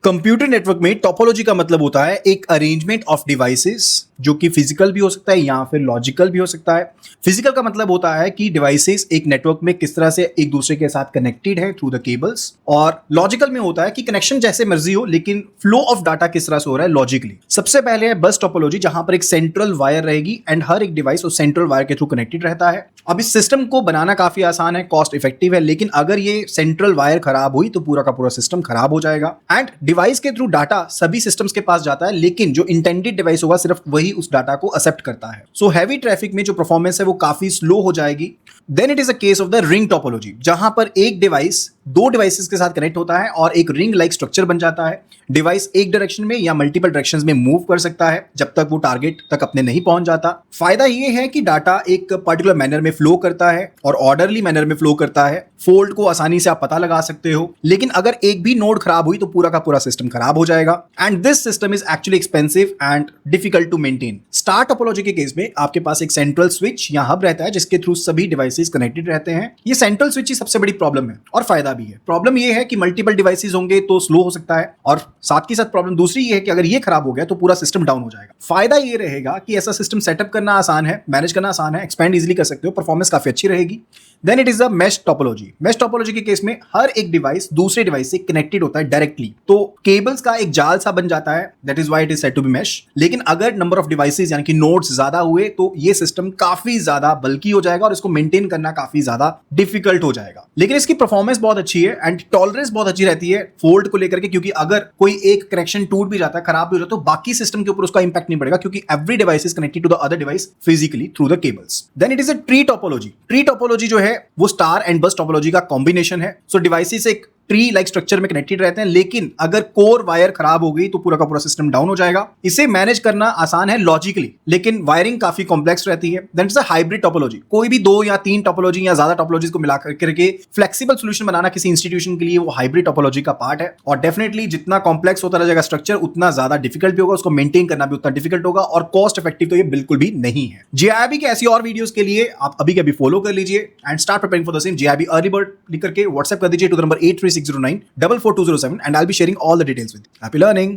Computer network में topology का मतलब होता है एक अरेंजमेंट ऑफ डिवाइसेस जो कि फिजिकल भी हो सकता है या फिर लॉजिकल भी हो सकता है। फिजिकल का मतलब होता है कि डिवाइसेस एक नेटवर्क में किस तरह से एक दूसरे के साथ कनेक्टेड है थ्रू द केबल्स, और लॉजिकल में होता है कि कनेक्शन जैसे मर्जी हो लेकिन फ्लो ऑफ डाटा किस तरह से हो रहा है लॉजिकली। सबसे पहले है बस टोपोलॉजी, जहां पर एक सेंट्रल वायर रहेगी एंड हर एक डिवाइस उस सेंट्रल वायर के थ्रू कनेक्टेड रहता है। अब इस सिस्टम को बनाना काफी आसान है, कॉस्ट इफेक्टिव है, लेकिन अगर ये सेंट्रल वायर खराब हुई तो पूरा का पूरा सिस्टम खराब हो जाएगा। एंड डिवाइस के थ्रू डाटा सभी सिस्टम्स के पास जाता है, लेकिन जो इंटेंडेड डिवाइस होगा सिर्फ वही उस डाटा को एक्सेप्ट करता है। सो हैवी ट्रैफिक में जो परफॉर्मेंस है वो काफी स्लो हो जाएगी। Then it is a case of the ring topology, जहां पर एक डिवाइस दो डिवाइसेस के साथ कनेक्ट होता है और एक रिंग लाइक स्ट्रक्चर बन जाता है। डिवाइस एक डायरेक्शन में या मल्टीपल डायरेक्शंस में मूव कर सकता है जब तक वो टारगेट तक अपने नहीं पहुंच जाता। फायदा ये है कि डाटा एक पर्टिकुलर मैनर में फ्लो करता है और ऑर्डरली मैनर में फ्लो करता है। फॉल्ट को आसानी से आप पता लगा सकते हो, लेकिन अगर एक भी नोड खराब हुई तो पूरा का पूरा सिस्टम खराब हो जाएगा। And this system is actually expensive and difficult to maintain. Star topology के केस में आपके पास एक सेंट्रल स्विच या हब रहता है जिसके थ्रू सभी डिवाइसेस कनेक्टेड रहते हैं। ये सेंट्रल स्विच ही सबसे बड़ी प्रॉब्लम है और फायदा भी है। प्रॉब्लम ये है कि मल्टीपल डिवाइसेस होंगे तो स्लो हो सकता है, और साथ के साथ प्रॉब्लम दूसरी ये है कि अगर ये खराब हो गया तो पूरा सिस्टम डाउन हो जाएगा। फायदा ये रहेगा कि ऐसा सिस्टम सेटअप करना आसान है, मैनेज करना आसान है, एक्सपेंड इजीली कर सकते हो, परफॉर्मेंस काफी अच्छी रहेगी। Then it is the mesh topology. Mesh topology के केस में हर एक डिवाइस दूसरे डिवाइस से कनेक्टेड होता है डायरेक्टली, तो केबल्स का एक जाल सा बन जाता है। That is why it is said to be mesh. लेकिन अगर नंबर ऑफ डिवाइसेस यानी कि नोड्स ज्यादा हुए तो ये सिस्टम काफी ज्यादा बल्की हो जाएगा और इसको मेंटेन करना काफी ज्यादा डिफिकल्ट हो जाएगा। लेकिन इसकी परफॉर्मेंस बहुत अच्छी है एंड टॉलरेंस बहुत अच्छी रहती है फोल्ड को लेकर के, क्योंकि अगर कोई एक कनेक्शन टूट भी जाता है, खराब भी हो जाता है, तो बाकी सिस्टम के ऊपर उसका इंपैक्ट नहीं पड़ेगा, क्योंकि every device is connected to the other device physically through the cables. Then it is a tree topology. Tree topology जो है वो स्टार एंड बस टोपोलॉजी का कॉम्बिनेशन है। सो डिवाइसेस एक ट्री लाइक स्ट्रक्चर में कनेक्टेड रहते हैं, लेकिन अगर कोर वायर खराब हो गई तो पूरा का पूरा सिस्टम डाउन हो जाएगा। इसे मैनेज करना आसान है लॉजिकली, लेकिन वायरिंग काफी कॉम्प्लेक्स रहती है। Then it's a hybrid topology. कोई भी दो या तीन टोपोलॉजी या ज्यादा टोपोलॉजीज को मिला करके फ्लेक्सिबल सोल्यूशन बनाना किसी इंस्टीट्यूशन के लिए वो हाइब्रिड टोपोलॉजी का पार्ट है। और डेफिनेटली जितना कॉम्प्लेक्स होता रहेगा स्ट्रक्चर उतना ज्यादा डिफिकल्ट भी होगा, उसको मेंटेन करना भी उतना डिफिकल्ट होगा, और कॉस्ट इफेक्टिव तो ये बिल्कुल भी नहीं है। जेआईबी के ऐसी और वीडियोस के लिए आप अभी के अभी फॉलो कर लीजिए and start preparing for the same. JIB early bird लिख करके व्हाट्सएप कर दीजिए to the number 83609 44207 and I'll be sharing all the details with you. Happy learning!